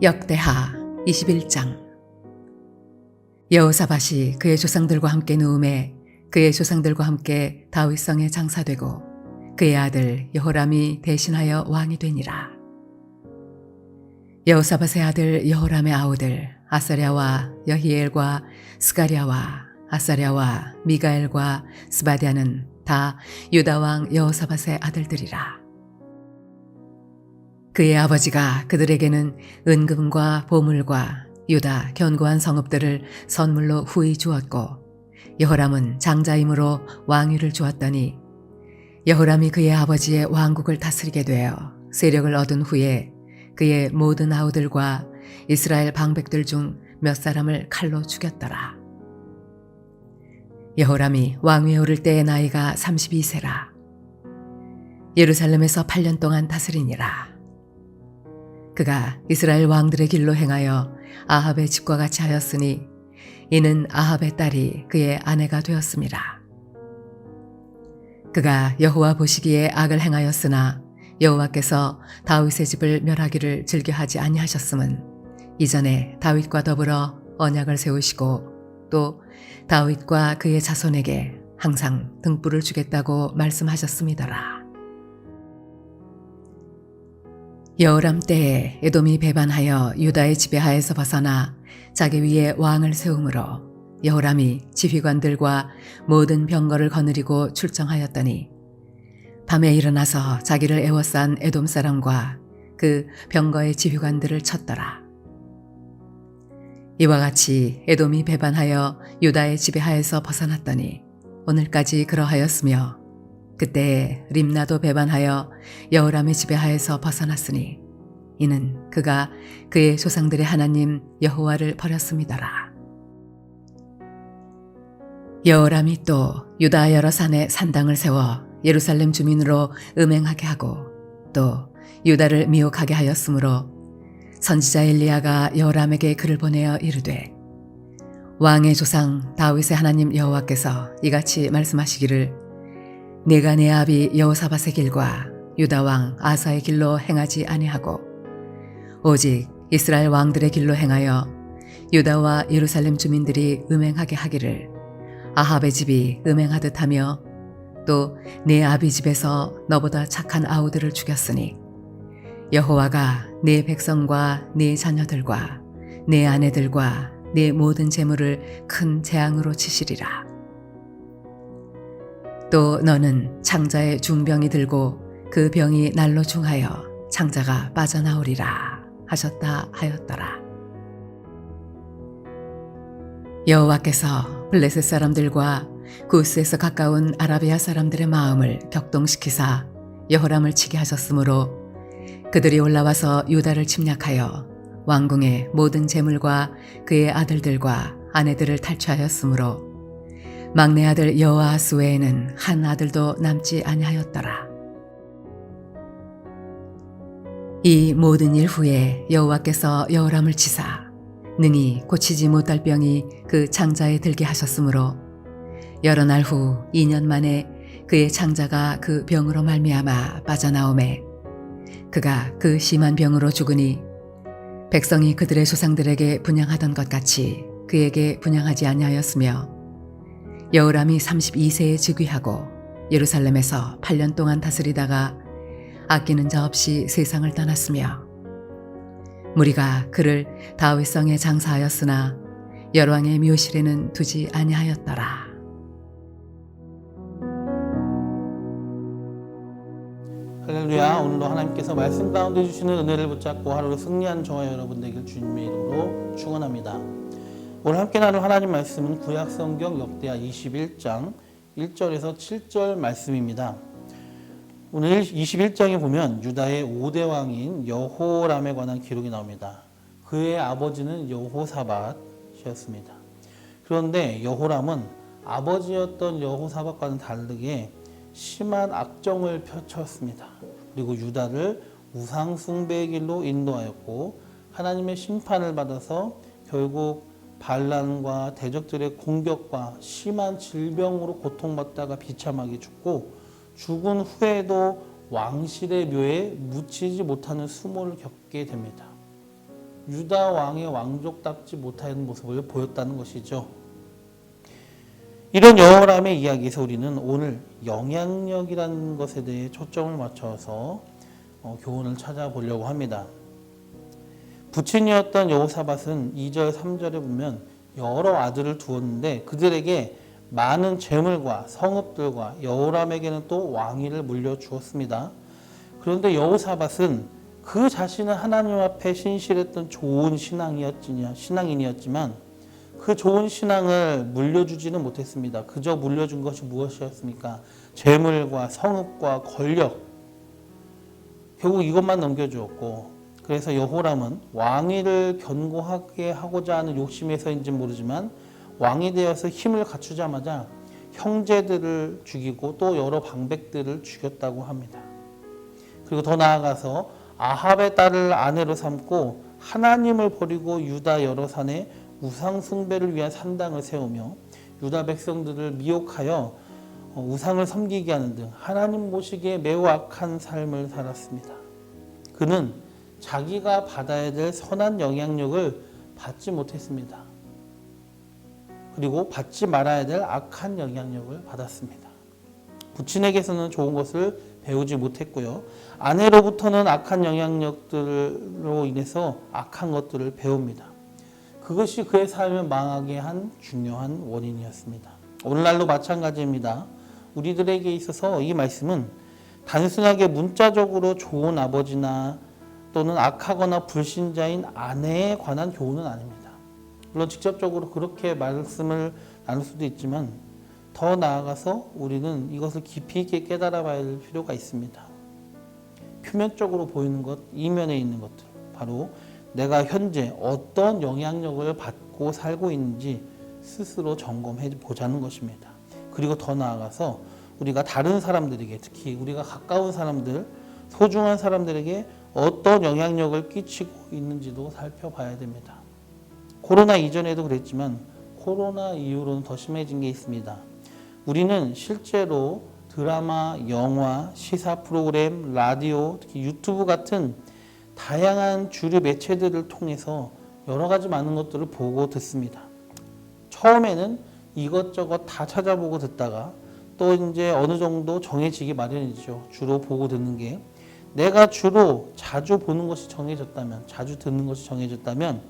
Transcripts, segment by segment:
역대하 21장. 여호사밧이 그의 조상들과 함께 누움에 그의 조상들과 함께 다윗성에 장사되고 그의 아들 여호람이 대신하여 왕이 되니라. 여호사밧의 아들 여호람의 아우들 아사랴와 여히엘과 스가랴와 아사랴와 미가엘과 스바디아는 다 유다왕 여호사밧의 아들들이라. 그의 아버지가 그들에게는 은금과 보물과 유다 견고한 성읍들을 선물로 후히 주었고 여호람은 장자임으로 왕위를 주었더니 여호람이 그의 아버지의 왕국을 다스리게 되어 세력을 얻은 후에 그의 모든 아우들과 이스라엘 방백들 중 몇 사람을 칼로 죽였더라. 여호람이 왕위에 오를 때의 나이가 32세라. 예루살렘에서 8년 동안 다스리니라. 그가 이스라엘 왕들의 길로 행하여 아합의 집과 같이 하였으니 이는 아합의 딸이 그의 아내가 되었음이라. 그가 여호와 보시기에 악을 행하였으나 여호와께서 다윗의 집을 멸하기를 즐겨하지 아니하셨음은 이전에 다윗과 더불어 언약을 세우시고 또 다윗과 그의 자손에게 항상 등불을 주겠다고 말씀하셨음이더라. 여호람 때에 에돔이 배반하여 유다의 지배하에서 벗어나 자기 위에 왕을 세우므로 여호람이 지휘관들과 모든 병거를 거느리고 출정하였더니 밤에 일어나서 자기를 애워싼 에돔 사람과 그 병거의 지휘관들을 쳤더라. 이와 같이 에돔이 배반하여 유다의 지배하에서 벗어났더니 오늘까지 그러하였으며 그때에 림나도 배반하여 여호람의 지배하에서 벗어났으니 이는 그가 그의 조상들의 하나님 여호와를 버렸음이더라. 여호람이 또 유다 여러 산에 산당을 세워 예루살렘 주민으로 음행하게 하고 또 유다를 미혹하게 하였으므로 선지자 엘리야가 여호람에게 글을 보내어 이르되 왕의 조상 다윗의 하나님 여호와께서 이같이 말씀하시기를 내가 내 아비 여호사밧의 길과 유다 왕 아사의 길로 행하지 아니하고 오직 이스라엘 왕들의 길로 행하여 유다와 예루살렘 주민들이 음행하게 하기를 아합의 집이 음행하듯 하며 또 내 아비 집에서 너보다 착한 아우들을 죽였으니 여호와가 내 백성과 내 자녀들과 내 아내들과 내 모든 재물을 큰 재앙으로 치시리라. 또 너는 창자의 중병이 들고 그 병이 날로 중하여 창자가 빠져나오리라 하셨다 하였더라. 여호와께서 블레셋 사람들과 구스에서 가까운 아라비아 사람들의 마음을 격동시키사 여호람을 치게 하셨으므로 그들이 올라와서 유다를 침략하여 왕궁의 모든 재물과 그의 아들들과 아내들을 탈취하였으므로 막내 아들 여호아하스 외에는 한 아들도 남지 아니하였더라. 이 모든 일 후에 여호와께서 여호람을 치사 능히 고치지 못할 병이 그 창자에 들게 하셨으므로 여러 날 후 2년 만에 그의 창자가 그 병으로 말미암아 빠져나오매 그가 그 심한 병으로 죽으니 백성이 그들의 조상들에게 분향하던 것 같이 그에게 분향하지 아니하였으며 여호람이 32세에 즉위하고 예루살렘에서 8년 동안 다스리다가 아끼는 자 없이 세상을 떠났으며 무리가 그를 다윗성에 장사하였으나 열왕의 묘실에는 두지 아니하였더라. 할렐루야. 오늘도 하나님께서 말씀 가운데 주시는 은혜를 붙잡고 하루를 승리하는 저와 여러분 되길 주님의 이름으로 축원합니다. 오늘 함께 나눌 하나님 말씀은 구약성경 역대하 21장 1절에서 7절 말씀입니다. 오늘 21장에 보면 유다의 5대 왕인 여호람에 관한 기록이 나옵니다. 그의 아버지는 여호사밧이었습니다. 그런데 여호람은 아버지였던 여호사밧과는 다르게 심한 악정을 펼쳤습니다. 그리고 유다를 우상 숭배의 길로 인도하였고 하나님의 심판을 받아서 결국 반란과 대적들의 공격과 심한 질병으로 고통받다가 비참하게 죽고 죽은 후에도 왕실의 묘에 묻히지 못하는 수모를 겪게 됩니다. 유다 왕의 왕족답지 못한 모습을 보였다는 것이죠. 이런 여호람의 이야기에서 우리는 오늘 영향력이라는 것에 대해 초점을 맞춰서 교훈을 찾아보려고 합니다. 부친이었던 여호사밧은 2절, 3절에 보면 여러 아들을 두었는데 그들에게 많은 재물과 성읍들과 여호람에게는 또 왕위를 물려주었습니다. 그런데 여호사밧은 그 자신은 하나님 앞에 신실했던 좋은 신앙인이었지만 그 좋은 신앙을 물려주지는 못했습니다. 그저 물려준 것이 무엇이었습니까? 재물과 성읍과 권력, 결국 이것만 넘겨주었고, 그래서 여호람은 왕위를 견고하게 하고자 하는 욕심에서인지 모르지만 왕이 되어서 힘을 갖추자마자 형제들을 죽이고 또 여러 방백들을 죽였다고 합니다. 그리고 더 나아가서 아합의 딸을 아내로 삼고 하나님을 버리고 유다 여러 산에 우상 숭배를 위한 산당을 세우며 유다 백성들을 미혹하여 우상을 섬기게 하는 등 하나님 모시기에 매우 악한 삶을 살았습니다. 그는 자기가 받아야 될 선한 영향력을 받지 못했습니다. 그리고 받지 말아야 될 악한 영향력을 받았습니다. 부친에게서는 좋은 것을 배우지 못했고요. 아내로부터는 악한 영향력들로 인해서 악한 것들을 배웁니다. 그것이 그의 삶을 망하게 한 중요한 원인이었습니다. 오늘날도 마찬가지입니다. 우리들에게 있어서 이 말씀은 단순하게 문자적으로 좋은 아버지나 또는 악하거나 불신자인 아내에 관한 교훈은 아닙니다. 물론 직접적으로 그렇게 말씀을 나눌 수도 있지만 더 나아가서 우리는 이것을 깊이 있게 깨달아 봐야 할 필요가 있습니다. 표면적으로 보이는 것, 이면에 있는 것들, 바로 내가 현재 어떤 영향력을 받고 살고 있는지 스스로 점검해 보자는 것입니다. 그리고 더 나아가서 우리가 다른 사람들에게, 특히 우리가 가까운 사람들, 소중한 사람들에게 어떤 영향력을 끼치고 있는지도 살펴봐야 됩니다. 코로나 이전에도 그랬지만 코로나 이후로는 더 심해진 게 있습니다. 우리는 실제로 드라마, 영화, 시사 프로그램, 라디오, 특히 유튜브 같은 다양한 주류 매체들을 통해서 여러 가지 많은 것들을 보고 듣습니다. 처음에는 이것저것 다 찾아보고 듣다가 또 이제 어느 정도 정해지기 마련이죠. 주로 보고 듣는 게. 내가 주로 자주 보는 것이 정해졌다면, 자주 듣는 것이 정해졌다면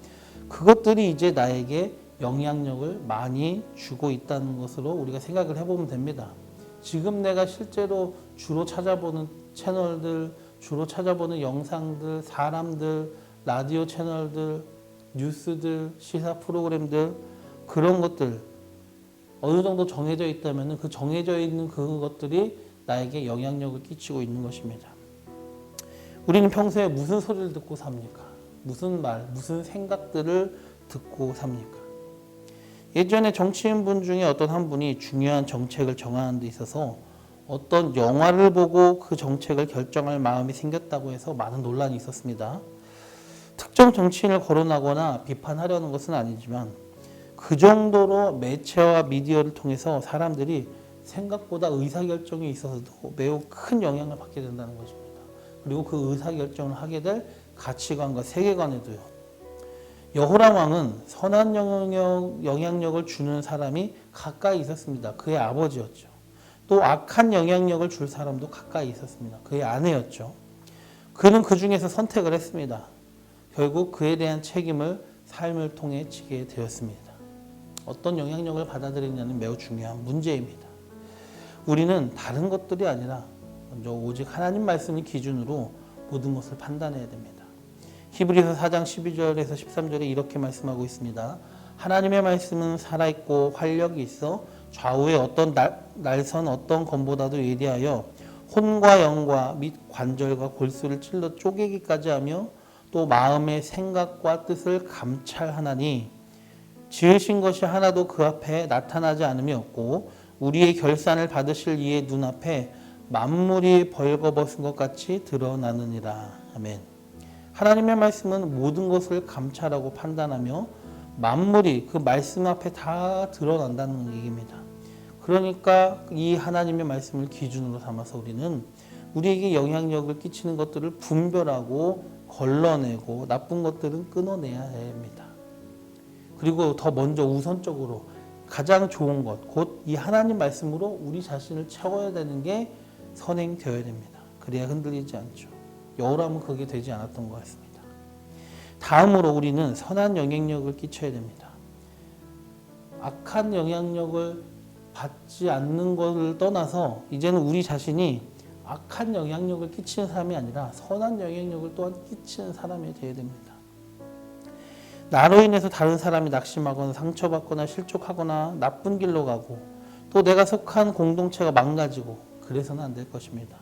그것들이 이제 나에게 영향력을 많이 주고 있다는 것으로 우리가 생각을 해보면 됩니다. 지금 내가 실제로 주로 찾아보는 채널들, 주로 찾아보는 영상들, 사람들, 라디오 채널들, 뉴스들, 시사 프로그램들, 그런 것들 어느 정도 정해져 있다면 그 정해져 있는 그것들이 나에게 영향력을 끼치고 있는 것입니다. 우리는 평소에 무슨 소리를 듣고 삽니까? 무슨 말, 무슨 생각들을 듣고 삽니까? 예전에 정치인분 중에 어떤 한 분이 중요한 정책을 정하는 데 있어서 어떤 영화를 보고 그 정책을 결정할 마음이 생겼다고 해서 많은 논란이 있었습니다. 특정 정치인을 거론하거나 비판하려는 것은 아니지만 그 정도로 매체와 미디어를 통해서 사람들이 생각보다 의사결정에 있어서도 매우 큰 영향을 받게 된다는 것입니다. 그리고 그 의사결정을 하게 될 가치관과 세계관에도요. 여호람 왕은 선한 영향력을 주는 사람이 가까이 있었습니다. 그의 아버지였죠. 또 악한 영향력을 줄 사람도 가까이 있었습니다. 그의 아내였죠. 그는 그 중에서 선택을 했습니다. 결국 그에 대한 책임을 삶을 통해 지게 되었습니다. 어떤 영향력을 받아들이냐는 매우 중요한 문제입니다. 우리는 다른 것들이 아니라 먼저 오직 하나님 말씀을 기준으로 모든 것을 판단해야 됩니다. 히브리서 4장 12절에서 13절에 이렇게 말씀하고 있습니다. 하나님의 말씀은 살아있고 활력이 있어 좌우의 어떤 날선 어떤 검보다도 예리하여 혼과 영과 및 관절과 골수를 찔러 쪼개기까지 하며 또 마음의 생각과 뜻을 감찰하나니 지으신 것이 하나도 그 앞에 나타나지 않음이 없고 우리의 결산을 받으실 이의 눈앞에 만물이 벌거벗은 것 같이 드러나느니라. 아멘. 하나님의 말씀은 모든 것을 감찰하고 판단하며 만물이 그 말씀 앞에 다 드러난다는 얘기입니다. 그러니까 이 하나님의 말씀을 기준으로 삼아서 우리는 우리에게 영향력을 끼치는 것들을 분별하고 걸러내고 나쁜 것들은 끊어내야 됩니다. 그리고 더 먼저 우선적으로 가장 좋은 것, 곧 이 하나님 말씀으로 우리 자신을 채워야 되는 게 선행되어야 됩니다. 그래야 흔들리지 않죠. 여호람은 그게 되지 않았던 것 같습니다. 다음으로 우리는 선한 영향력을 끼쳐야 됩니다. 악한 영향력을 받지 않는 것을 떠나서 이제는 우리 자신이 악한 영향력을 끼치는 사람이 아니라 선한 영향력을 또한 끼치는 사람이 되어야 됩니다. 나로 인해서 다른 사람이 낙심하거나 상처받거나 실족하거나 나쁜 길로 가고 또 내가 속한 공동체가 망가지고 그래서는 안 될 것입니다.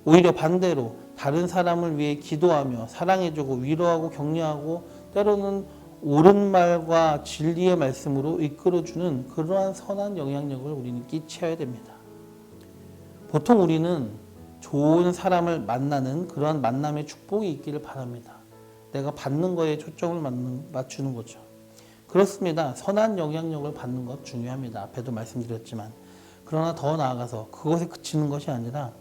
오히려 반대로 다른 사람을 위해 기도하며 사랑해주고 위로하고 격려하고 때로는 옳은 말과 진리의 말씀으로 이끌어주는 그러한 선한 영향력을 우리는 끼쳐야 됩니다. 보통 우리는 좋은 사람을 만나는 그러한 만남의 축복이 있기를 바랍니다. 내가 받는 거에 초점을 맞추는 거죠. 그렇습니다. 선한 영향력을 받는 것 중요합니다. 앞에도 말씀드렸지만. 그러나 더 나아가서 그것에 그치는 것이 아니라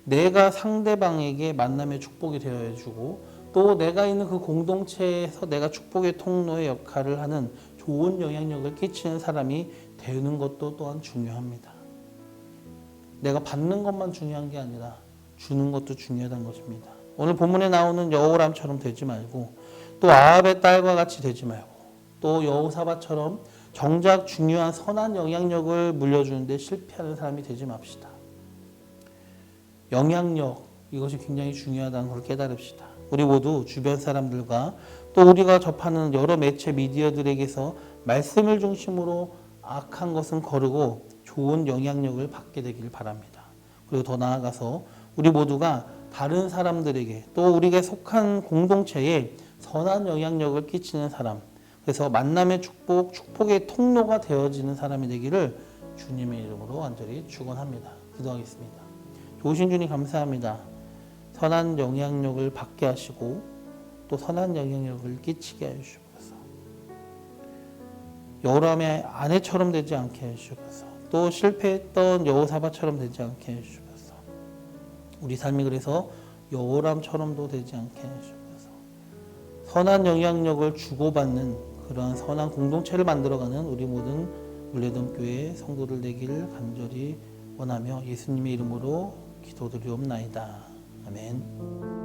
내가 상대방에게 만남의 축복이 되어 주고 또 내가 있는 그 공동체에서 내가 축복의 통로의 역할을 하는 좋은 영향력을 끼치는 사람이 되는 것도 또한 중요합니다. 내가 받는 것만 중요한 게 아니라 주는 것도 중요하다는 것입니다. 오늘 본문에 나오는 여호람처럼 되지 말고 또 아합의 딸과 같이 되지 말고 또 여호사밧처럼 정작 중요한 선한 영향력을 물려주는데 실패하는 사람이 되지 맙시다. 영향력, 이것이 굉장히 중요하다는 걸 깨달읍시다. 우리 모두 주변 사람들과 또 우리가 접하는 여러 매체 미디어들에게서 말씀을 중심으로 악한 것은 거르고 좋은 영향력을 받게 되길 바랍니다. 그리고 더 나아가서 우리 모두가 다른 사람들에게 또 우리가 속한 공동체에 선한 영향력을 끼치는 사람, 그래서 만남의 축복, 축복의 통로가 되어지는 사람이 되기를 주님의 이름으로 간절히 축원합니다. 기도하겠습니다. 좋으신 주님 감사합니다. 선한 영향력을 받게 하시고 또 선한 영향력을 끼치게 해주시옵소서. 여호람의 아내처럼 되지 않게 해주시옵소서. 또 실패했던 여호사밧처럼 되지 않게 해주시옵소서. 우리 삶이 그래서 여호람처럼도 되지 않게 해주시옵소서. 선한 영향력을 주고받는 그러한 선한 공동체를 만들어가는 우리 모든 물레동교회 성도들 되기를 간절히 원하며 예수님의 이름으로 기도드리옵나이다. 아멘.